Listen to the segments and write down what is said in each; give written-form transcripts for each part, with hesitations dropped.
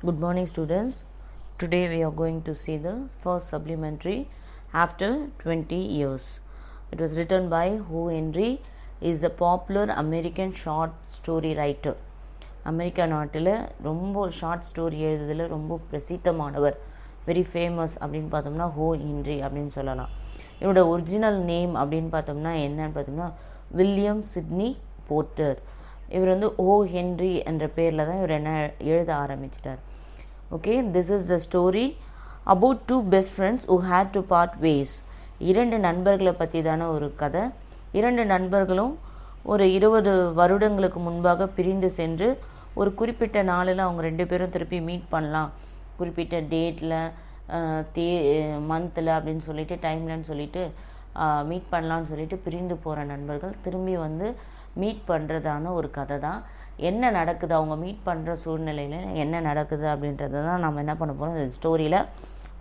Good morning, students. Today we are going to see the first supplementary after 20 years. It was written by O. Henry, is a popular American short story writer. America நாட்டில் ரொம்ப short story எழுதுதில் ரொம்ப பிரசித்தமானவர், very famous அப்படின்னு பார்த்தோம்னா ஹோ Henry அப்படின்னு சொல்லலாம். இவரோட original name அப்படின்னு பார்த்தோம்னா என்னன்னு பார்த்தோம்னா வில்லியம் சிட்னி போர்ட்டர். இவர் வந்து ஓ ஹென்றி என்ற பேரில் தான் இவர் என்ன எழுத ஆரம்பிச்சிட்டார். Okay, this is the story about two best friends who had to part ways. இரண்டு நண்பர்களை பற்றி தானே ஒரு கதை. இரண்டு நண்பர்களும் ஒரு 20 வருடங்களுக்கு முன்பாக பிரிந்து சென்று ஒரு குறிப்பிட்ட நாளில் அவங்க ரெண்டு பேரும் திருப்பி மீட் பண்ணலாம், குறிப்பிட்ட டேட்டில் மந்தில் அப்படின்னு சொல்லிட்டு டைம்லன்னு சொல்லிட்டு மீட் பண்ணலான்னு சொல்லிட்டு பிரிந்து போகிற நண்பர்கள் திரும்பி வந்து மீட் பண்ணுறதான ஒரு கதை தான். என்ன நடக்குது, அவங்க மீட் பண்ணுற சூழ்நிலையில் என்ன நடக்குது அப்படின்றத தான் நம்ம என்ன பண்ண போகிறோம், இந்த ஸ்டோரியில்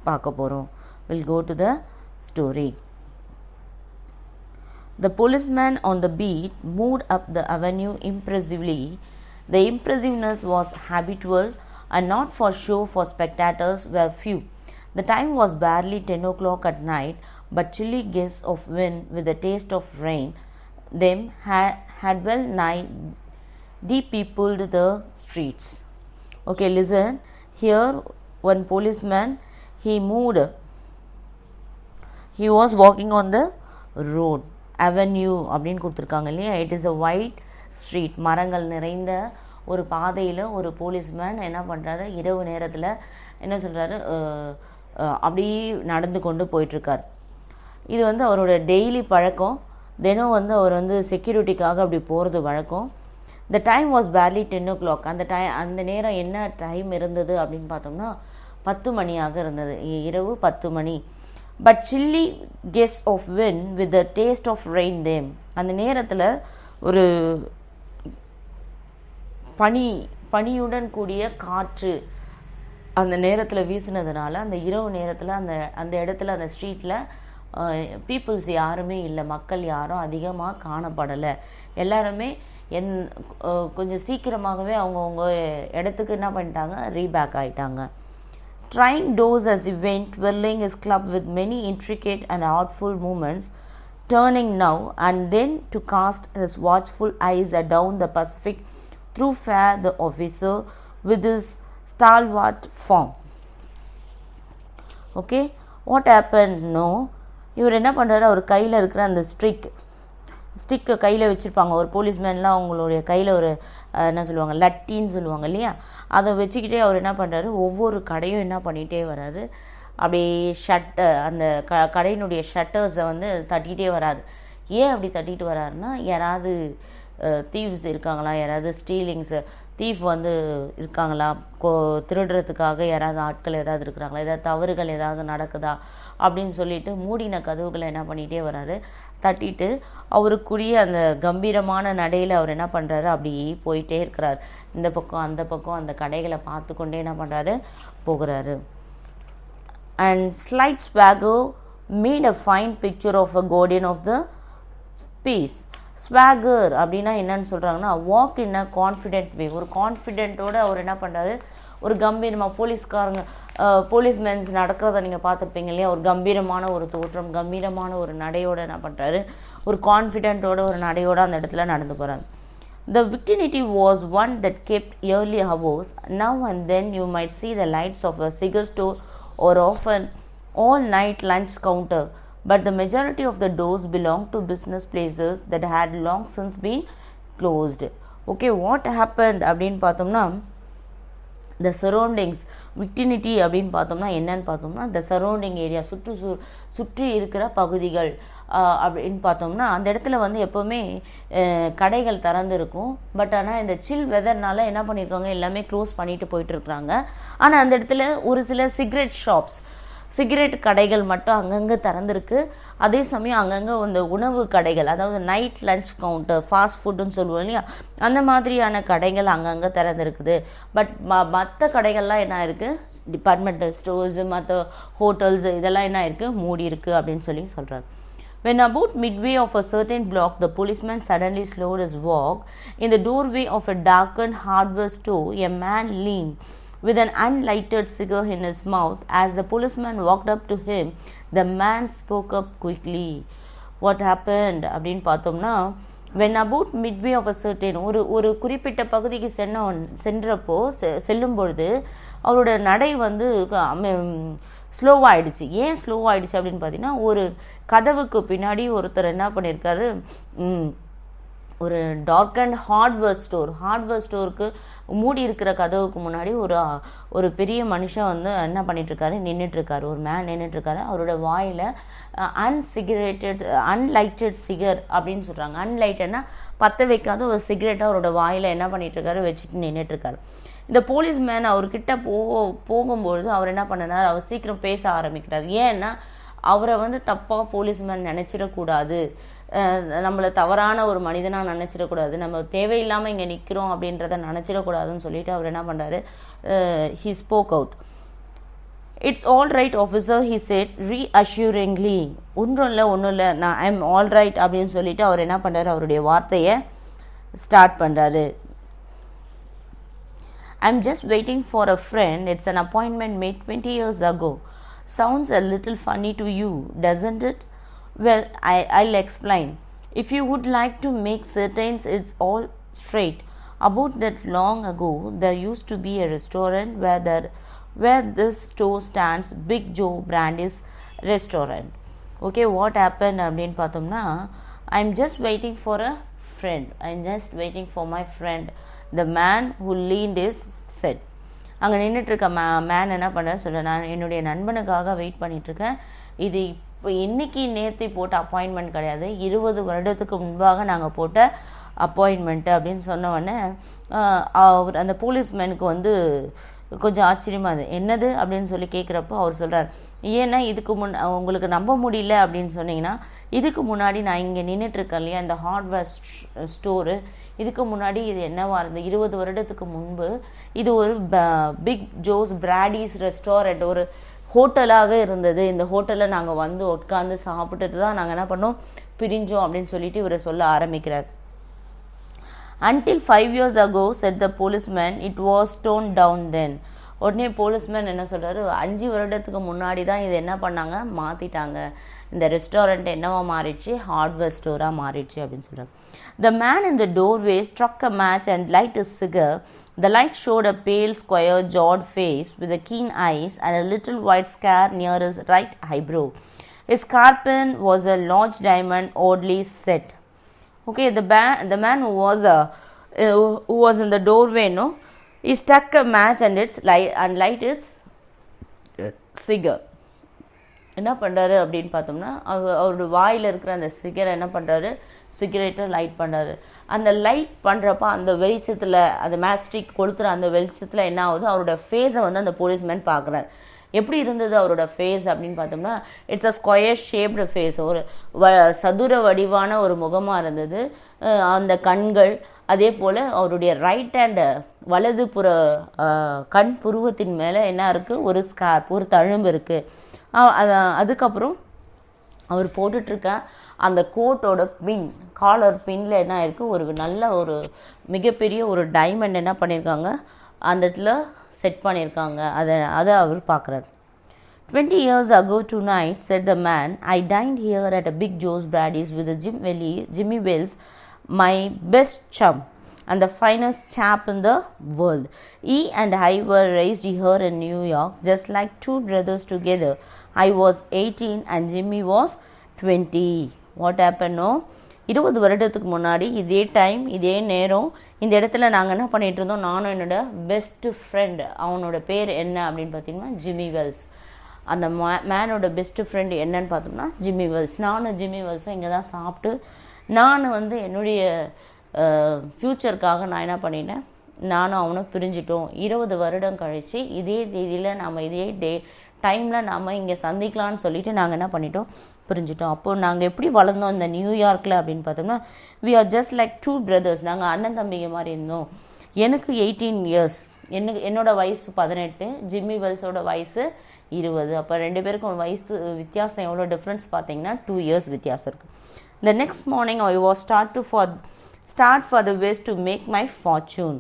பார்க்க போகிறோம். Will go to the story. The policeman on the beat moved up the avenue impressively. The impressiveness was habitual and not for show, for spectators were few. The time was barely 10 o'clock at night, but chilly gusts of wind with a taste of rain them had well nigh de-peopled the streets. Okay, listen. Here one policeman, he was walking on the road. Avenue அப்படின்னு கொடுத்துருக்காங்க இல்லையா. It is a white street, மரங்கள் நிறைந்த ஒரு பாதையில் ஒரு policeman என்ன பண்ணுறாரு, இரவு நேரத்தில் என்ன சொல்கிறாரு, அப்படியே நடந்து கொண்டு போயிட்டுருக்கார். இது வந்து அவரோட டெய்லி பழக்கம். தினம் வந்து அவர் வந்து செக்யூரிட்டிக்காக அப்படி போகிறது வழக்கம். The time was barely 10 o'clock. அந்த நேரம் என்ன டைம் இருந்தது அப்படின்னு பார்த்தோம்னா 10 மணியாக இருந்தது, இரவு 10 மணி. But chilly gusts of wind with the taste of rain them. அந்த நேரத்தில் ஒரு பனியுடன் கூடிய காற்று அந்த நேரத்தில் வீசினதுனால அந்த இரவு நேரத்தில் அந்த இடத்துல அந்த ஸ்ட்ரீட்டில் பீப்புள்ஸ் யாருமே இல்லை, மக்கள் யாரும் அதிகமாக காணப்படலை. எல்லாருமே கொஞ்சம் சீக்கிரமாகவே அவங்கவுங்க இடத்துக்கு என்ன பண்ணிட்டாங்க, ரீபேக் ஆகிட்டாங்க. Trying doors as he went, twirling his club with many intricate and artful movements, turning now and then to cast his watchful eyes down the Pacific, through fared the officer with his stalwart form. Okay, what happened? No, இவர் என்ன பண்ணுறாரு, அவர் கையில் இருக்கிற அந்த ஸ்டிக்கை கையில் வச்சுருப்பாங்க. ஒரு போலீஸ்மேன்லாம் அவங்களுடைய கையில் ஒரு என்ன சொல்லுவாங்க, லட்டின்னு சொல்லுவாங்க இல்லையா, அதை வச்சுக்கிட்டே அவர் என்ன பண்ணுறாரு, ஒவ்வொரு கடையும் என்ன பண்ணிகிட்டே வராரு, அப்படியே அந்த கடையினுடைய ஷட்டர்ஸை வந்து தட்டிகிட்டே வராது. ஏன் அப்படி தட்டிட்டு வராருன்னா, யாராவது தீவ்ஸ் இருக்காங்களா, யாராவது தீஃப் வந்து இருக்காங்களா, திருடுறதுக்காக யாராவது ஆட்கள் ஏதாவது இருக்கிறாங்களா, ஏதாவது தவறுகள் ஏதாவது நடக்குதா அப்படின்னு சொல்லிட்டு மூடின கதவுகளை என்ன பண்ணிகிட்டே வராரு, தட்டிட்டு அவருக்குரிய அந்த கம்பீரமான நடையில் அவர் என்ன பண்ணுறாரு, அப்படி போயிட்டே இருக்கிறார். இந்த பக்கம் அந்த பக்கம் அந்த கடைகளை பார்த்து கொண்டே என்ன பண்ணுறாரு, போகிறாரு. And slight swagger made a fine picture of a guardian of the peace. Swagger அப்படின்னா என்னன்னு சொல்கிறாங்கன்னா, வாக் இன் அ கான்ஃபிடென்ட் வே. ஒரு கான்ஃபிடென்ட்டோடு அவர் என்ன பண்ணுறாரு, ஒரு கம்பீரமாக போலீஸ்மேன்ஸ் நடக்கிறத நீங்கள் பார்த்துருப்பீங்க இல்லையா, ஒரு கம்பீரமான ஒரு தோற்றம், கம்பீரமான ஒரு நடையோடு என்ன பண்ணுறாரு, ஒரு கான்ஃபிடென்ட்டோட ஒரு நடையோடு அந்த இடத்துல நடந்து போகிறாரு. The vicinity was one that kept early hours. Now and then you might see the lights of a cigar store or of an all-night lunch counter, but the majority of the doors belonged to business places that had long since been closed. Okay, what happened அப்படின்னு பார்த்தோம்னா, த surroundings, விக்டினிட்டி அப்படின்னு பார்த்தோம்னா என்னன்னு பார்த்தோம்னா, த surrounding area, சுற்றி இருக்கிற பகுதிகள் அப்படின்னு பார்த்தோம்னா, அந்த இடத்துல வந்து எப்போவுமே கடைகள் திறந்துருக்கும். பட் ஆனால் இந்த சில் வெதர்னால என்ன பண்ணியிருக்காங்க, எல்லாமே க்ளோஸ் பண்ணிட்டு போயிட்டுருக்குறாங்க. ஆனால் அந்த இடத்துல ஒரு சில சிகரெட் கடைகள் மட்டும் அங்கங்கே திறந்துருக்கு. அதே சமயம் அங்கங்கே இந்த உணவு கடைகள், அதாவது நைட் லஞ்ச் கவுண்டர், ஃபாஸ்ட் ஃபுட்டுன்னு சொல்லுவோம் இல்லையா, அந்த மாதிரியான கடைகள் அங்கங்கே திறந்துருக்குது. பட் மற்ற கடைகள்லாம் என்ன இருக்குது, டிபார்ட்மெண்டல் ஸ்டோர்ஸு, மற்ற ஹோட்டல்ஸு இதெல்லாம் என்ன இருக்குது, மூடி இருக்குது அப்படின்னு சொல்கிறாங்க. When about midway of a certain block, the policeman suddenly slowed his walk. In the doorway of a darkened hardware store, a man leaned with an unlighted cigar in his mouth. As the policeman walked up to him, the man spoke up quickly. What happened அப்படின்னு பார்த்தோம்னா, when about midway of a certain ஒரு குறிப்பிட்ட பகுதிக்கு சென்றப்போ செல்லும் பொழுது அவரோட நடை வந்து ஸ்லோவாகிடுச்சு. ஏன் ஸ்லோவாகிடுச்சு அப்படின்னு பார்த்தீங்கன்னா, ஒரு கதவுக்கு பின்னாடி ஒருத்தர் என்ன பண்ணியிருக்காரு, ஒரு டார்க் அண்ட் ஹார்ட்வேர் ஸ்டோருக்கு மூடி இருக்கிற கதவுக்கு முன்னாடி ஒரு பெரிய மனுஷன் வந்து என்ன பண்ணிட்டுருக்காரு, நின்றுட்டுருக்காரு. ஒரு மேன் நின்றுட்டுருக்காரு. அவரோட வாயில் அன்லைட்டட் சிகர் அப்படின்னு சொல்கிறாங்க. அன்லைட்டட்னா பற்ற வைக்காத ஒரு சிகரெட்டை அவரோட வாயில் என்ன பண்ணிட்டுருக்காரு, வச்சுட்டு நின்றுட்டுருக்காரு. இந்த போலீஸ் மேன் அவர்கிட்ட போகும்பொழுது அவர் என்ன பண்ணினார், அவர் சீக்கிரம் பேச ஆரம்பிக்கிறார். ஏன்னா அவரை வந்து தப்பாக போலீஸ்மேன் நினச்சிடக்கூடாது, நம்மளை தவறான ஒரு மனிதனாக நினச்சிடக்கூடாது, நம்ம தேவையில்லாமல் இங்கே நிற்கிறோம் அப்படின்றத நினச்சிடக்கூடாதுன்னு சொல்லிட்டு அவர் என்ன பண்ணுறாரு, he spoke out. It's all right officer, he said reassuringly. ஒன்றும் இல்லை நான் ஐம் ஆல் ரைட் அப்படின்னு சொல்லிட்டு அவர் என்ன பண்ணுறாரு, அவருடைய வார்த்தையை ஸ்டார்ட் பண்ணுறாரு. I'm just waiting for a friend. It's an appointment made 20 years ago. Sounds a little funny to you, doesn't it? Well, I'll explain. If you would like to make certain it's all straight. About that long ago, there used to be a restaurant where this store stands, Big Joe Brandy's restaurant. Okay, what happened அப்படின்னு பார்த்தோம்னா, I'm just waiting for a friend. I'm just waiting for my friend. The man who leaned his said. அங்கே நின்றுட்டுருக்க man என்ன பண்ணுற சொல்ல, நான் என்னுடைய நண்பனுக்காக wait பண்ணிகிட்ருக்கேன். இது இப்போ இன்றைக்கி நேர்த்தி போட்ட அப்பாயின்மெண்ட் கிடையாது, 20 வருடத்துக்கு முன்பாக நாங்கள் போட்ட அப்பாயின்மெண்ட்டு அப்படின்னு சொன்னோடனே அவர் அந்த போலீஸ்மேனுக்கு வந்து கொஞ்சம் ஆச்சரியமாக அது என்னது அப்படின்னு சொல்லி கேட்குறப்போ அவர் சொல்கிறார், ஏன்னா இதுக்கு உங்களுக்கு நம்ப முடியல அப்படின்னு சொன்னீங்கன்னா, இதுக்கு முன்னாடி நான் இங்கே நின்றுட்டுருக்கேன் இல்லையா, இந்த ஹார்ட்வேர் ஸ்டோரு, இதுக்கு முன்னாடி இது என்னவா இருந்தது, 20 வருடத்துக்கு முன்பு இது ஒரு பிக் ஜோஸ் பிராடிஸ் ரெஸ்டாரண்ட், ஒரு ஹோட்டலாக இருந்தது. இந்த ஹோட்டலில் நாங்கள் வந்து உட்காந்து சாப்பிட்டுட்டு தான் நாங்கள் என்ன பண்ணோம், பிரிஞ்சோம் அப்படின்னு சொல்லிட்டு இவரை சொல்ல ஆரம்பிக்கிறார். Until 5 years ago, said the policeman, it was toned down then. உடனே போலீஸ்மேன் என்ன சொல்கிறாரு, 5 வருடத்துக்கு முன்னாடி தான் இது என்ன பண்ணாங்க, மாற்றிட்டாங்க, இந்த ரெஸ்டாரண்ட் என்னவா மாறிடுச்சு, ஹார்ட்வேர் ஸ்டோராக மாறிடுச்சு அப்படின்னு சொல்கிறார். The man in the doorway struck a match and lighted a cigar. The light showed a pale, square-jawed face with a keen eyes and a little white scar near his right eyebrow. His scarpin was a large diamond, oddly set. Okay, the man who was in the doorway, he struck a match and lighted its cigar. என்ன பண்ணுறாரு அப்படின்னு பார்த்தோம்னா, அவரோட வாயில் இருக்கிற அந்த சிகரை என்ன பண்ணுறாரு, சிகரெட்டை லைட் பண்ணுறாரு. அந்த லைட் பண்ணுறப்ப அந்த வெளிச்சத்தில், அந்த மேஸ்டிக் கொளுத்துற அந்த வெளிச்சத்தில் என்ன ஆகுது, அவரோட ஃபேஸை வந்து அந்த போலீஸ்மேன் பார்க்குறாரு. எப்படி இருந்தது அவரோட ஃபேஸ் அப்படின்னு பார்த்தோம்னா, it's a square shaped face, ஒரு சதுர வடிவான ஒரு முகமாக இருந்தது. அந்த கண்கள், அதே போல் அவருடைய ரைட் ஹேண்டு வலதுபுற கண் புருவத்தின் மேலே என்ன இருக்குது, ஒரு ஸ்கார்ப், ஒரு தழும்பு இருக்குது. அதுக்கப்புறம் அவர் போட்டுட்ருக்க அந்த கோட்டோட பின், காலர் பின்னில் என்ன இருக்குது, ஒரு நல்ல ஒரு மிகப்பெரிய ஒரு டைமண்ட் என்ன பண்ணியிருக்காங்க, அந்த இடத்துல செட் பண்ணியிருக்காங்க. அதை அவர் பார்க்குறாரு. 20 years ago tonight, said the man, I dined here at a Big Joe's Brady's with Jimmy Wells, my best chum and the finest chap in the world. He and I were raised here in New York, just like two brothers together. I was 18 and Jimmy was 20. What happened? 20 வருடத்துக்கு முன்னாடி இதே time, இதே நேரம், இந்த இடத்துல நாங்கள் என்ன பண்ணிகிட்டு இருந்தோம், நானும் என்னோட பெஸ்ட்டு ஃப்ரெண்ட், அவனோட பேர் என்ன அப்படின்னு பார்த்தீங்கன்னா ஜிம்மி வெல்ஸ். அந்த மேனோட பெஸ்ட்டு ஃப்ரெண்டு என்னன்னு பார்த்தோம்னா ஜிம்மி வெல்ஸ். நானும் ஜிம்மி வெல்ஸும் இங்கே தான் சாப்பிட்டு, நான் வந்து என்னுடைய ஃப்யூச்சருக்காக நான் என்ன பண்ணிட்டேன், நானும் அவனும் பிரிஞ்சிட்டோம். 20 வருடம் கழித்து இதே தேதியில் நம்ம இதே டைமில் நாம் இங்கே சந்திக்கலான்னு சொல்லிவிட்டு நாங்கள் என்ன பண்ணிட்டோம், பிரிஞ்சிட்டோம். அப்போது நாங்கள் எப்படி வளர்ந்தோம் இந்த நியூயார்க்கில் அப்படின்னு பார்த்தோம்னா, we are just like two brothers, நாங்கள் அண்ணன் தம்பிங்க மாதிரி இருந்தோம். எனக்கு 18 இயர்ஸ், என்னோட வயசு 18, ஜிம்மி வெல்ஸோட வயசு 20. அப்போ 2 பேருக்கும் வயசு வித்தியாசம் எவ்வளோ டிஃப்ரென்ஸ் பார்த்தீங்கன்னா 2 இயர்ஸ் வித்தியாசம் இருக்குது. The next morning I was start for the west to make my fortune.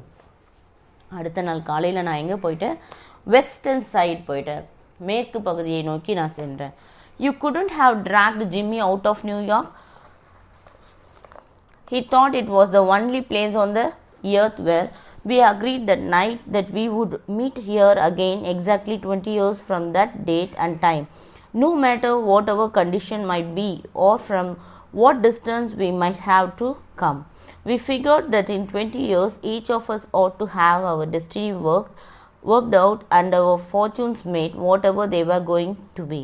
அடுத்த நாள் காலையில் நான் எங்கே போயிட்டேன், வெஸ்டர்ன் சைட் போயிட்டேன், மேற்கு பகுதியை நோக்கி நான் சென்றேன். You couldn't have dragged Jimmy out of New York. He thought it was the only place on the earth where we agreed that night that we would meet here again exactly 20 years from that date and time, no matter whatever condition might be or from what distance we might have to come. We figured that in 20 years each of us ought to have our destiny worked out and our fortunes made, whatever they were going to be.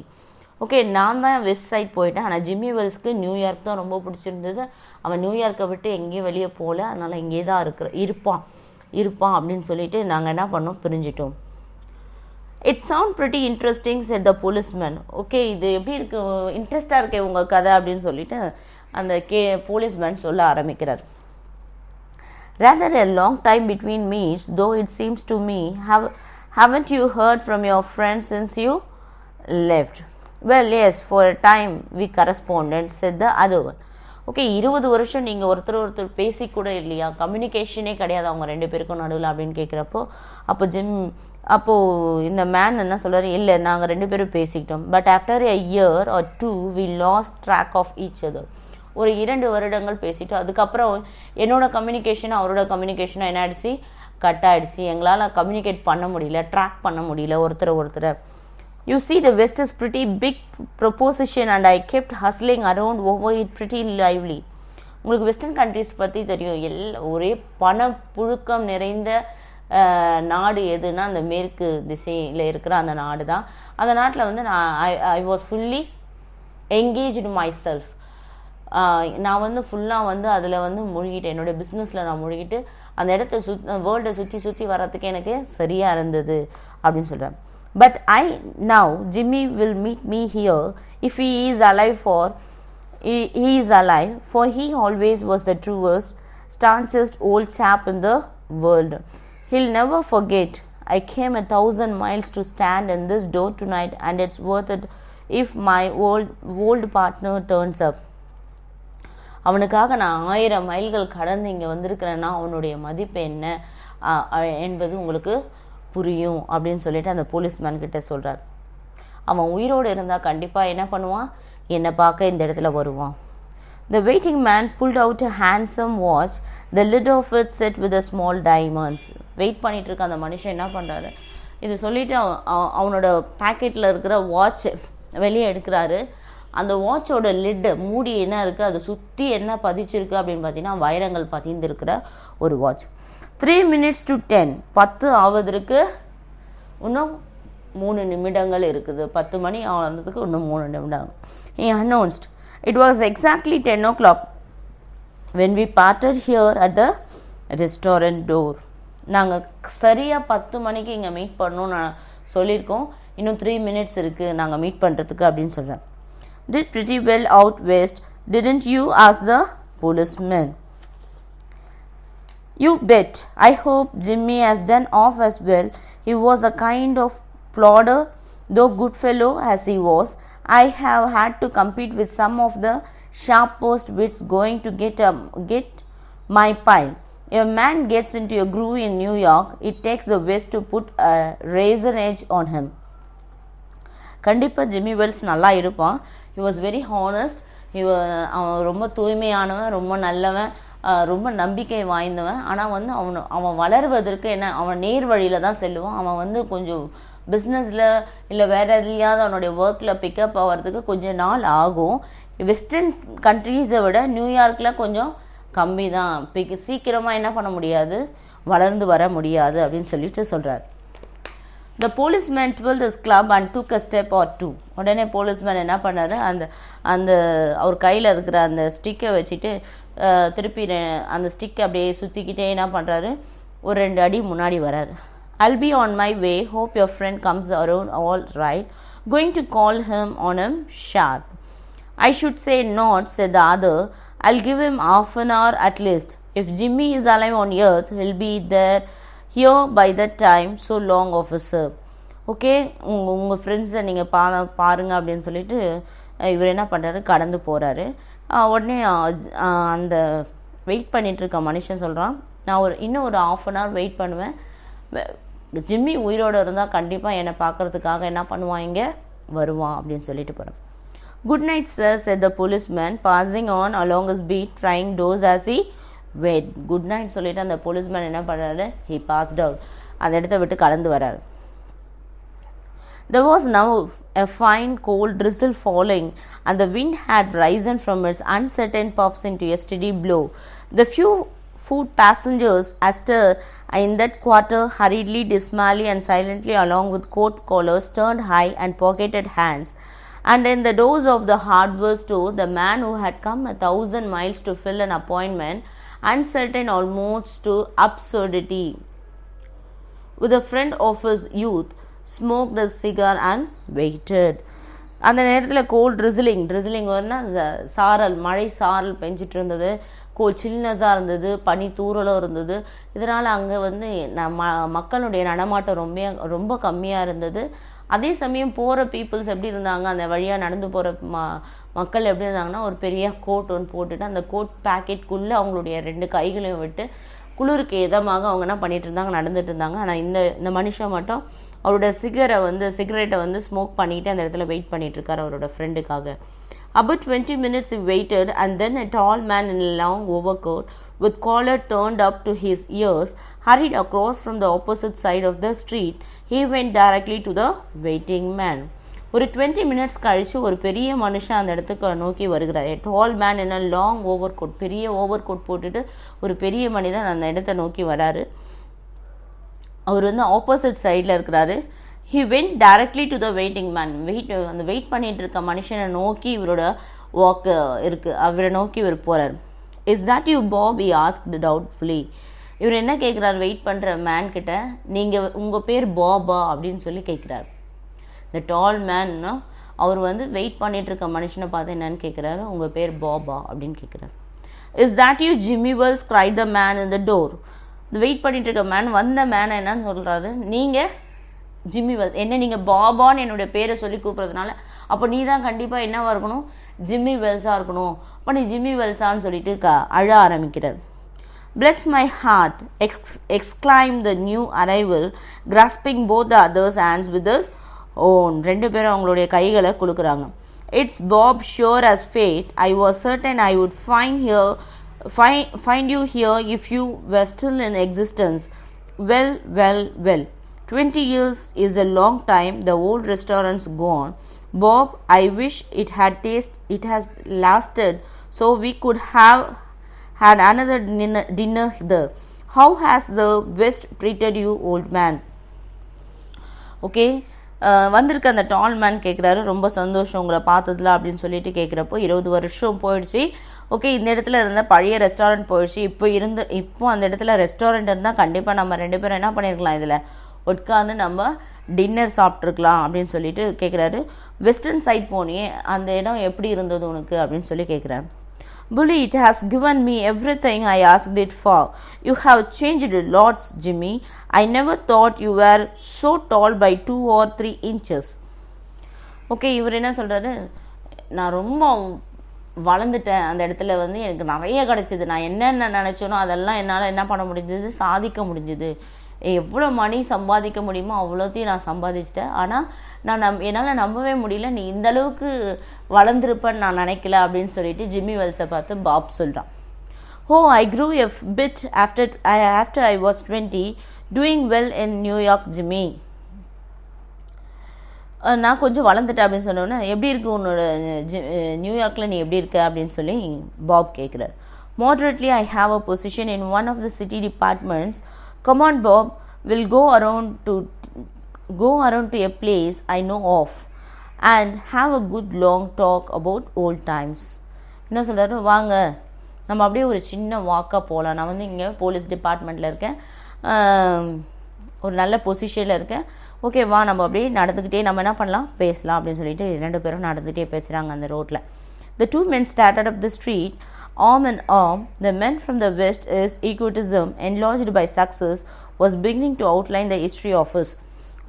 Okay, நான் தான் west side போயிட்டேன். ஆனால் Jimmy வெல்ஸ்க்கு New York தான் ரொம்ப பிடிச்சிருந்தது. அவன் நியூயார்க்கை விட்டு எங்கேயும் வெளியே போகல, அதனால் இங்கே தான் இருப்பான் அப்படின்னு சொல்லிட்டு நாங்கள் என்ன பண்ணோம், பிரிஞ்சிட்டோம். It sound pretty interesting said the policeman. Okay, இது எப்படி இருக்கு, இன்ட்ரெஸ்டாக இருக்கே உங்கள் கதை அப்படின்னு சொல்லிட்டு அந்த போலீஸ்மேன் சொல்ல ஆரம்பிக்கிறார். Rather a long time between meets, though it seems to me. Haven't you heard from your friends since you left? Well, yes, for a time we corresponded, said the other one. Okay, 20 வருஷம் நீங்கள் ஒருத்தர் பேசிக்கூட இல்லையா, கம்யூனிகேஷனே கிடையாது அவங்க 2 பேருக்கும் நடுவில் அப்படின்னு கேட்குறப்போ அப்போது இந்த மேன் என்ன சொல்கிறார், இல்லை நாங்கள் 2 பேரும் பேசிக்கிட்டோம். But after a year or two we lost track of each other. ஒரு 2 வருடங்கள் பேசிட்டோம். அதுக்கப்புறம் என்னோட கம்யூனிகேஷன் அவரோட கம்யூனிகேஷனும் என்ன ஆயிடுச்சு, கட் ஆகிடுச்சு. எங்களால் கம்யூனிகேட் பண்ண முடியல, ட்ராக் பண்ண முடியல ஒருத்தரை. You see, the West is pretty big proposition and I kept hustling around over it pretty lively. உங்களுக்கு வெஸ்டர்ன் கண்ட்ரிஸ் பற்றி தெரியும், ஒரே பண புழுக்கம் நிறைந்த நாடு எதுனா அந்த மேற்கு திசையில் இருக்கிற அந்த நாடு தான். அந்த நாட்டில் வந்து I was fully engaged my self. நான் வந்து ஃபுல்லாக வந்து அதில் வந்து மூழ்கிட்டேன், என்னுடைய பிஸ்னஸில் நான் மூழ்கிட்டு அந்த இடத்த வேர்ல்டை சுற்றி வர்றதுக்கு எனக்கு சரியாக இருந்தது அப்படின்னு சொல்கிறேன். But now Jimmy will meet me here if he is alive, for he always was the truest, staunchest old chap in the world. He'll never forget. I came 1,000 miles to stand in this door tonight, and it's worth it if my old partner turns up. அவனுக்காக நான் 1000 மைல்கள் கடந்து இங்கே வந்திருக்கிறேன்னா அவனுடைய மதிப்பு என்ன என்பது உங்களுக்கு புரியும் அப்படின்னு சொல்லிட்டு அந்த போலீஸ்மேன் கிட்ட சொல்கிறார். அவன் உயிரோடு இருந்தால் கண்டிப்பாக என்ன பண்ணுவான், என்னை பார்க்க இந்த இடத்துல வருவான். The waiting man pulled out a handsome watch, the lid of it set with a small diamonds. Wait பண்ணிட்டு இருக்க அந்த மனுஷன் என்ன பண்ணுறாரு, இது சொல்லிட்டு அவனோட பேக்கெட்டில் இருக்கிற வாட்ச் வெளியே எடுக்கிறாரு. அந்த வாட்சோட லிட்டு மூடி என்ன இருக்குது, அதை சுற்றி என்ன பதிச்சிருக்கு அப்படின்னு பார்த்தீங்கன்னா வைரங்கள் பதிந்திருக்கிற ஒரு வாட்ச். 3 minutes to 10, 10 ஆவதற்கு இன்னும் 3 நிமிடங்கள் இருக்குது. 10 மணி ஆகிறதுக்கு இன்னும் 3 நிமிடம். He announced, it was exactly 10 o'clock when we parted here at the restaurant door. நாங்கள் சரியாக 10 மணிக்கு இங்கே மீட் பண்ணணும்னு நான் சொல்லியிருக்கோம், இன்னும் 3 minutes இருக்குது நாங்கள் மீட் பண்ணுறதுக்கு அப்படின்னு சொல்கிறேன். Did pretty well out west, didn't you, asked the policeman. You bet. I hope Jimmy has done off as well. He was a kind of plodder, though good fellow as he was. I have had to compete with some of the sharpest wits going to get my pile. If a man gets into a groove in New York, it takes the West to put a razor edge on him. கண்டிப்பாக Jimmy Wells நல்லா இருப்பான். He was very honest. அவன் ரொம்ப தூய்மையானவன், ரொம்ப நல்லவன், ரொம்ப நம்பிக்கை வாய்ந்தவன். ஆனால் வந்து அவன் வளருவதற்கு அவன் நேர் வழியில் தான் செல்லுவான். அவன் வந்து கொஞ்சம் பிஸ்னஸில் இல்லை வேறு எதுலையாவது அவனுடைய ஒர்க்கில் பிக்கப் ஆகிறதுக்கு கொஞ்சம் நாள் ஆகும். வெஸ்டர்ன் கண்ட்ரீஸை விட நியூயார்க்கில் கொஞ்சம் கம்மி தான், சீக்கிரமாக என்ன பண்ண முடியாது, வளர்ந்து வர முடியாது அப்படின்னு சொல்லிட்டு சொல்கிறார். The policeman twirled his club and took a step or two. உடனே போலீஸ்மேன் என்ன பண்ணாரு, அந்த அவர் கையில் இருக்கிற அந்த ஸ்டிக்கை வச்சுட்டு திருப்பி அந்த ஸ்டிக்கை அப்படியே சுற்றிக்கிட்டே என்ன பண்ணுறாரு, ஒரு 2 அடி முன்னாடி வராரு. I'll be on my way. Hope your friend comes around all right. Going to call him on him sharp. I should say not, said the other. I'll give him half an hour at least. If Jimmy is alive on earth, he'll be there here by that time. So long, officer. Okay, உங்கள் ஃப்ரெண்ட்ஸை நீங்கள் பாருங்க அப்படின்னு சொல்லிட்டு இவர் என்ன பண்ணுறாரு, கடந்து போகிறாரு. உடனே அந்த வெயிட் பண்ணிகிட்ருக்க மனுஷன் சொல்கிறான், நான் இன்னும் ஒரு ½ an hour வெயிட் பண்ணுவேன், ஜிம்மி உயிரோடு இருந்தால் கண்டிப்பாக என்னை பார்க்குறதுக்காக என்ன பண்ணுவான், இங்கே வருவான் அப்படின்னு சொல்லிட்டு போகிறேன். Good night sir said the policeman passing on along his beat trying doors as he wait. Good night சொல்லிட்டு அந்த போலீஸ்மேன் என்ன பண்ணுறாரு, he passed out, அந்த இடத்த விட்டு கலந்து வராரு. There was now a fine cold drizzle falling and the wind had risen from its uncertain puffs into a steady blow. The few foot passengers astir in that quarter hurriedly, dismally and silently along with coat collars turned high and pocketed hands. And in the doors of the hardware store, the man who had come 1,000 miles to fill an appointment, uncertain almost to absurdity, with a friend of his youth, smoked a cigar and waited. அந்த நேரத்தில் gold drizzling சாரல், மழை சாரல் பெஞ்சிட்டு இருந்தது, சில்னஸாக இருந்தது, பனி தூரலும் இருந்தது. இதனால் அங்கே மக்களுடைய நடமாட்டம் ரொம்ப கம்மியாக இருந்தது. அதே சமயம் போகிற பீப்புள்ஸ் எப்படி இருந்தாங்க, அந்த வழியாக நடந்து போகிற மக்கள் எப்படி இருந்தாங்கன்னா, ஒரு பெரிய கோட் ஒன்று போட்டுட்டு அந்த கோட் பேக்கெட்குள்ளே அவங்களுடைய 2 கைகளையும் விட்டு குளிருக்கு இதமாக அவங்க என்ன பண்ணிட்டு இருந்தாங்க, நடந்துட்டு இருந்தாங்க. ஆனால் இந்த மனுஷன் மட்டும் அவரோட சிகரெட்டை ஸ்மோக் பண்ணிட்டு அந்த இடத்துல வெயிட் பண்ணிட்டு இருக்காரு அவரோட ஃப்ரெண்டுக்காக. About 20 minutes he waited, and then a tall man in a long overcoat with collar turned up to his ears hurried across from the opposite side of the street. He went directly to the waiting man. ஒரு 20 minutes கழிச்சு ஒரு பெரிய மனுஷன் அந்த இடத்துக்கு நோக்கி வருகிறார். A tall man in a long overcoat, பெரிய ஓவர்கோட் போட்டுட்டு ஒரு பெரிய மனிதன் அந்த இடத்தை நோக்கி வராரு. அவர் ஆப்போசிட் சைடில் இருக்கிறாரு. He went directly to the waiting man. அந்த வெயிட் பண்ணிட்டு இருக்க மனுஷனை நோக்கி இவரோட வாக் இருக்கு, அவரை நோக்கி இவர் போறார். Is that you, Bob? He asked doubtfully. இவர் என்ன கேட்குறாரு, வெயிட் பண்ணுற மேன் கிட்ட, உங்கள் பேர் பாபா அப்படின்னு சொல்லி கேட்குறாரு. இந்த டால் மேன் அவர் வெயிட் பண்ணிட்டு இருக்க மனுஷனை பார்த்து என்னன்னு கேட்குறாரு, உங்கள் பேர் பாபா அப்படின்னு கேட்குறாரு. Is that you, Jimmy Wells? cried the man in the door. இந்த வெயிட் பண்ணிட்டு இருக்க வந்த மேன் என்னன்னு சொல்கிறாரு, நீங்கள் ஜிம்மி வெல்ஸ், என்ன நீங்கள் பாபான்னு என்னுடைய பேரை சொல்லி கூப்பிட்றதுனால அப்போ நீ தான் கண்டிப்பாக என்னவாக இருக்கணும், ஜிம்மி வெல்ஸாக இருக்கணும். அப்போ நீ ஜிம்மி வெல்ஸான்னு சொல்லிட்டு அழ ஆரம்பிக்கிறார். Bless my heart, exclaimed the new arrival, grasping both the others' hands with his own. 2 பேரும் அவங்களுடைய கைகளை குலுக்குறாங்க. It's Bob, sure as fate. I was certain I would find you here if you were still in existence. Well. 20 years is a long time. The old restaurant's gone. Bob, I wish it has lasted so we could have had another dinner there. How has the West treated you, old man? Okay, வந்திருக்க அந்த டால் man கேட்குறாரு, ரொம்ப சந்தோஷம் உங்களை பார்த்ததுல அப்படின்னு சொல்லிட்டு கேட்குறப்போ, 20 வருஷம் போயிடுச்சு. ஓகே, இந்த இடத்துல இருந்த பழைய ரெஸ்டாரண்ட் போயிடுச்சு. இப்போ அந்த இடத்துல ரெஸ்டாரண்ட் இருந்தால் கண்டிப்பாக நம்ம 2 பேரும் என்ன பண்ணியிருக்கலாம், இதில் உட்காந்து நம்ம டின்னர் சாப்பிட்ருக்கலாம் அப்படின்னு சொல்லிட்டு கேட்குறாரு. வெஸ்டர்ன் சைட் போனியே, அந்த இடம் எப்படி இருந்தது உனக்கு அப்படின்னு சொல்லி கேட்குறாரு. Bully, it has given me everything I asked it for. You have changed lots, Jimmy. I never thought you were so tall by 2 or 3 inches. Okay, இவர் என்ன சொல்கிறாரு, நான் ரொம்ப வளர்ந்துட்டேன், அந்த இடத்துல எனக்கு நிறைய கிடச்சிது, நான் என்னென்ன நினச்சேனோ அதெல்லாம் என்னால் என்ன பண்ண முடிஞ்சது, சாதிக்க முடிஞ்சுது. எவ்வளோ மணி சம்பாதிக்க முடியுமோ அவ்வளோத்தையும் நான் சம்பாதிச்சிட்டேன். ஆனால் என்னால் நம்பவே முடியல நீ இந்த அளவுக்கு வளர்ந்துருப்பேன்னு நான் நினைக்கல அப்படின்னு சொல்லிட்டு ஜிம்மி வெல்ஸை பார்த்து பாப் சொல்கிறான். Oh, I grew a bit after I was 20, doing well in New York, Jimmy. நான் கொஞ்சம் வளர்ந்துட்டேன் அப்படின்னு சொன்னோன்னே, எப்படி இருக்கு உன்னோட நியூயார்க்கில் நீ எப்படி இருக்க அப்படின்னு சொல்லி பாப் கேட்குறார். Moderately, I have a position in one of the city departments. Come on, Bob, we'll go around to a place I know of and have a good long talk about old times. என்ன சொல்கிறாரு, வாங்க நம்ம அப்படியே ஒரு சின்ன வாக்காக போகலாம். நான் இங்கே போலீஸ் டிபார்ட்மெண்ட்டில் இருக்கேன், ஒரு நல்ல பொசிஷனில் இருக்கேன். ஓகே, வா நம்ம அப்படியே நடந்துக்கிட்டே நம்ம என்ன பண்ணலாம், பேசலாம் அப்படின்னு சொல்லிட்டு 2 பேரும் நடந்துகிட்டே பேசுகிறாங்க அந்த ரோட்டில். The 2 men started up the street, arm in arm. The men from the west, his egotism enlarged by success, was beginning to outline the history of his.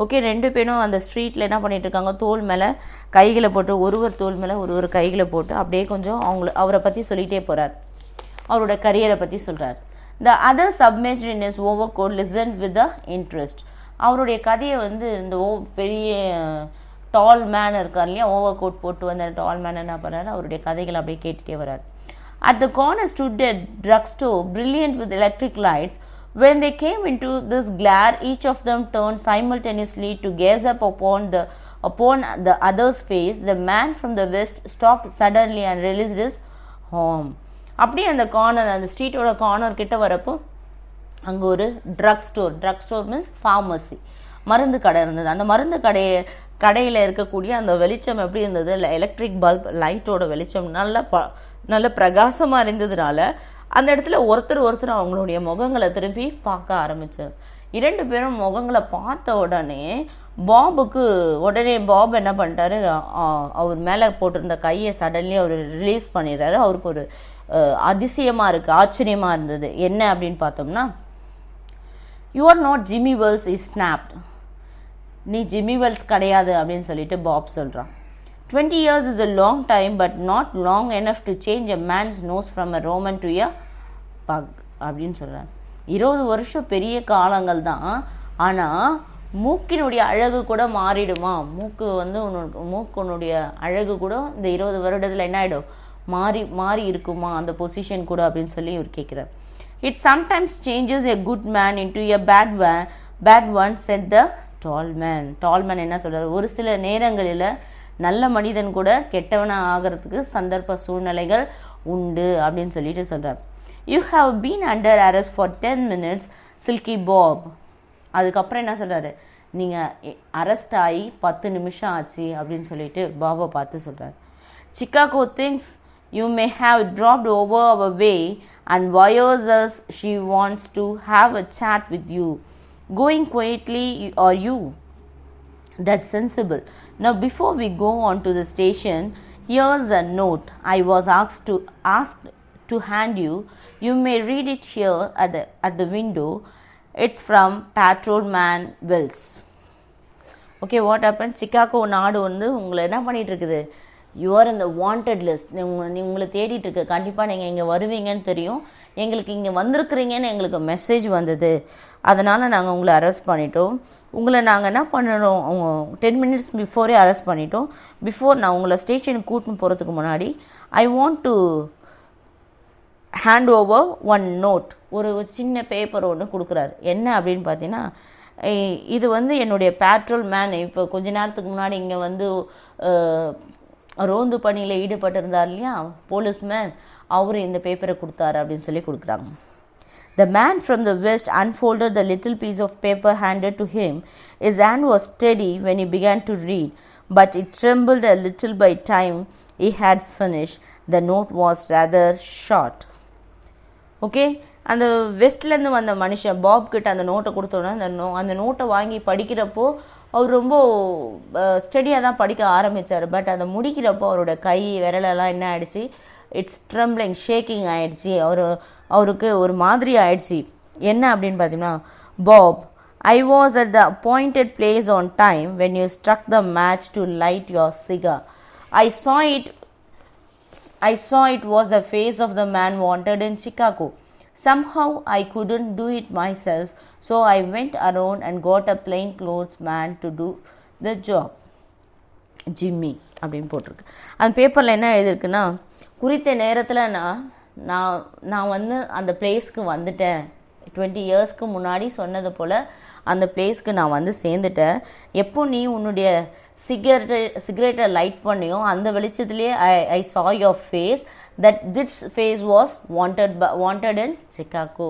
Okay, 2 பேரும் அந்த ஸ்ட்ரீட்டில் என்ன பண்ணிட்டு இருக்காங்க, தோல் மேலே கைகளை போட்டு, ஒருவர் தோல் மேலே ஒருவர் கைகளை போட்டு அப்படியே கொஞ்சம் அவரை பற்றி சொல்லிகிட்டே போகிறார், அவரோட கரியரை பற்றி சொல்கிறார். The other submerged in his overcoat listened with the interest. அவருடைய கதையை வந்து இந்த பெரிய டால் மேன் இருக்கார் இல்லையா, ஓவர் கோட் போட்டு வந்த டால் மேன் என்ன பண்ணுறாரு, அவருடைய கதைகளை அப்படியே கேட்டுகிட்டே வர்றாரு. At the corner stood a drugstore, brilliant with electric lights. When they came into this glare, each of them turned simultaneously to gaze up upon the other's face. The man from the west stopped suddenly and released his arm. அப்படியே அந்த corner, அந்த ஸ்ட்ரீட்டோட corner கிட்ட வரப்போ அங்கே ஒரு drug store means pharmacy, மருந்து கடை இருந்தது. அந்த மருந்து கடையில் இருக்கக்கூடிய அந்த வெளிச்சம் எப்படி இருந்தது, எலக்ட்ரிக் பல்ப் லைட்டோட வெளிச்சம் நல்ல பிரகாசமாக இருந்ததுனால அந்த இடத்துல ஒருத்தர் அவங்களுடைய முகங்களை திருப்பி பார்க்க ஆரம்பிச்சார். 2 பேரும் முகங்களை பார்த்த உடனே பாப் என்ன பண்ணிட்டாரு, அவர் மேலே போட்டிருந்த கையை சடன்லி அவர் ரிலீஸ் பண்ணிடுறாரு. அவருக்கு ஒரு அதிசயமாக இருக்குது, ஆச்சரியமாக இருந்தது. என்ன அப்படின்னு பார்த்தோம்னா, you are not Jimmy Wells is snapped. நீ ஜிம்மி வெல்ஸ் கிடையாது அப்படின்னு சொல்லிட்டு பாப் சொல்கிறான். 20 years is a long time, but not long enough to change a man's nose from a Roman to a pug அப்படின்னு சொல்கிறார். 20 வருஷம் பெரிய காலங்கள் தான், ஆனால் மூக்கினுடைய அழகு கூட மாறிடுமா? மூக்கினுடைய அழகு கூட இந்த 20 வருடத்தில் என்ன ஆகிடும், மாறி இருக்குமா அந்த பொசிஷன் கூட அப்படின்னு சொல்லி இவர் கேட்குறார். It sometimes changes a good man into a bad one, said the tall man. என்ன சொல்கிறார், ஒரு சில நேரங்களில் நல்ல மனிதன் கூட கெட்டவனாக ஆகிறதுக்கு சந்தர்ப்ப சூழ்நிலைகள் உண்டு அப்படின்னு சொல்லிட்டு சொல்கிறார். You have been under arrest for 10 minutes, Silky Bob. அதுக்கப்புறம் என்ன சொல்கிறாரு, நீங்கள் அரெஸ்ட் ஆகி 10 நிமிஷம் ஆச்சு அப்படின்னு சொல்லிட்டு பாபை பார்த்து சொல்கிறார். Chicago things you may have dropped over our way and wires us she wants to have a chat with you. Going quietly or you? That's sensible. Now before we go on to the station, here's a note I was asked to hand you. You may read it here at the window. It's from Patrolman Wells. Okay, what happened? Chicago நாடு வந்து உங்களை என்ன பண்ணிட்டு இருக்குது, you are இந்த wanted list, உங்களை தேடிட்டு இருக்கு. கண்டிப்பாக நீங்கள் இங்கே வருவீங்கன்னு தெரியும், எங்களுக்கு இங்கே வந்திருக்கிறீங்கன்னு எங்களுக்கு மெசேஜ் வந்தது, அதனால் நாங்கள் உங்களை அரெஸ்ட் பண்ணிட்டோம். உங்களை நாங்கள் என்ன பண்ணணும், 10 minutes பிஃபோரே அரெஸ்ட் பண்ணிட்டோம். நான் உங்களை ஸ்டேஷனுக்கு கூட்டின்னு போகிறதுக்கு முன்னாடி I want to hand over one note, ஒரு சின்ன பேப்பர் ஒன்று கொடுக்குறாரு. என்ன அப்படின்னு பார்த்தீங்கன்னா, இது வந்து என்னுடைய பேட்ரோல் மேன் இப்போ கொஞ்ச நேரத்துக்கு முன்னாடி இங்கே வந்து ரோந்து பணியில் ஈடுபட்டிருந்தார் இல்லையா போலீஸ்மேன், அவரு இந்த பேப்பரை கொடுத்தாரு அப்படின்னு சொல்லி கொடுக்குறாங்க. The man from the west unfolded the little piece of paper handed to him. His hand was steady when he began to read, but it trembled a little by time he had finished. The note was rather short. Okay, அந்த வெஸ்ட்லேருந்து வந்த மனுஷன் pop கிட்ட அந்த நோட்டை கொடுத்தோன்னே அந்த நோட்டை வாங்கி படிக்கிறப்போ அவர் ரொம்ப ஸ்டடியாக தான் படிக்க ஆரம்பித்தார். பட் அதை முடிக்கிறப்போ அவரோட கை விரலெல்லாம் என்ன ஆயிடுச்சு, இட்ஸ் ட்ரம்பிளிங், ஷேக்கிங் ஆயிடுச்சு. அவருக்கு ஒரு மாதிரி ஆயிடுச்சு. என்ன அப்படின்னு பார்த்தீங்கன்னா, Bob, I was at the appointed place on time when you struck the match to light your cigar. I saw it was the face of the man wanted in Chicago. Somehow I couldn't do it myself, so I went around and got a plain clothes man to do the job. Jimmy அப்படின்னு போட்டிருக்கு. அந்த பேப்பரில் என்ன எழுதியிருக்குன்னா, குறித்த நேரத்தில் நான் வந்து அந்த பிளேஸ்க்கு வந்துட்டேன். 20 yearsக்கு முன்னாடி சொன்னது போல் அந்த பிளேஸ்க்கு நான் வந்து சேர்ந்துட்டேன். எப்போ நீ உன்னுடைய சிகரெட்டை லைட் பண்ணியோ அந்த வெளிச்சத்துலேயே ஐ saw your face, that this face was wanted in Chicago.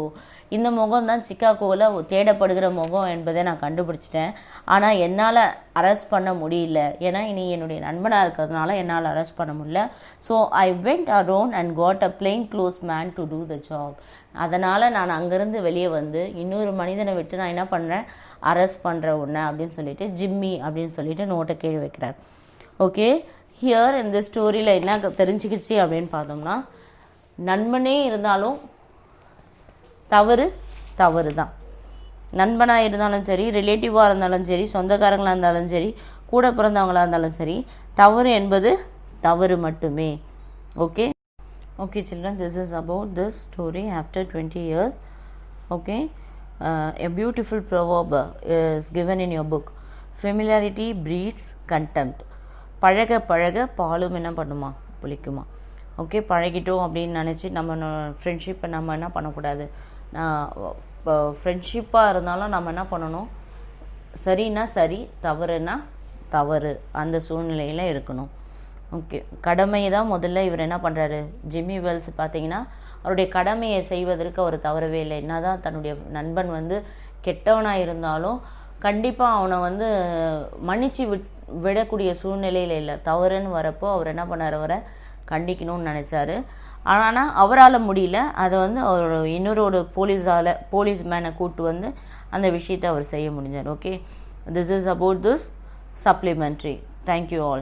இந்த முகம் தான் சிக்காகோவில் தேடப்படுகிற முகம் என்பதை நான் கண்டுபிடிச்சிட்டேன். ஆனால் என்னால் அரெஸ்ட் பண்ண முடியல, ஏன்னா நீ என்னுடைய நண்பனாக இருக்கிறதுனால என்னால் அரெஸ்ட் பண்ண முடியல. So I went around and got a plain clothes man to do the job. அதனால் நான் அங்கேருந்து வெளியே வந்து இன்னொரு மனிதனை விட்டு நான் என்ன பண்ணுறேன், அரெஸ்ட் பண்ணுற உன்னை அப்படின்னு சொல்லிட்டு ஜிம்மி அப்படின்னு சொல்லிட்டு நோட்டை கீழே வைக்கிறார். ஓகே, ஹியர் இந்த ஸ்டோரியில் என்ன தெரிஞ்சுக்கிச்சு அப்படின்னு பார்த்தோம்னா, நண்பனே இருந்தாலும் தவறு தான். நண்பனாக இருந்தாலும் சரி, ரிலேட்டிவாக இருந்தாலும் சரி, சொந்தக்காரங்களாக இருந்தாலும் சரி, கூட பிறந்தவங்களாக இருந்தாலும் சரி, தவறு என்பது தவறு மட்டுமே. Okay children, this is about this story after 20 years. Okay, a beautiful proverb is given in your book. Familiarity breeds contempt. பழக பழக பாலும் என்ன பண்ணுமா, புளிக்குமா. ஓகே, பழகிட்டோம் அப்படின்னு நினச்சி நம்ம ஃப்ரெண்ட்ஷிப்பை நம்ம என்ன பண்ணக்கூடாது. இப்போ ஃப்ரெண்ட்ஷிப்பாக இருந்தாலும் நம்ம என்ன பண்ணணும், சரின்னா சரி, தவறுனா தவறு, அந்த சூழ்நிலையில் இருக்கணும். ஓகே, கடமையை தான் முதல்ல இவர் என்ன பண்ணுறாரு, ஜிம்மி வெல்ஸ் பார்த்தீங்கன்னா அவருடைய கடமையை செய்வதற்கு அவர் தவறவே இல்லை. என்ன தான் தன்னுடைய நண்பன் வந்து கெட்டவனாக இருந்தாலும் கண்டிப்பாக அவனை வந்து மன்னிச்சு விடக்கூடிய சூழ்நிலையில் இல்லை. தவறுன்னு வரப்போ அவர் என்ன பண்ணார், அவரை கண்டிக்கணும்னு நினச்சாரு. ஆனால் அவரால் முடியல. அதை வந்து அவர் இன்னொரு போலீஸ் மேனை கூப்பிட்டு வந்து அந்த விஷயத்தை அவர் செய்ய முடிஞ்சார். Okay, this is about this supplementary. Thank you all.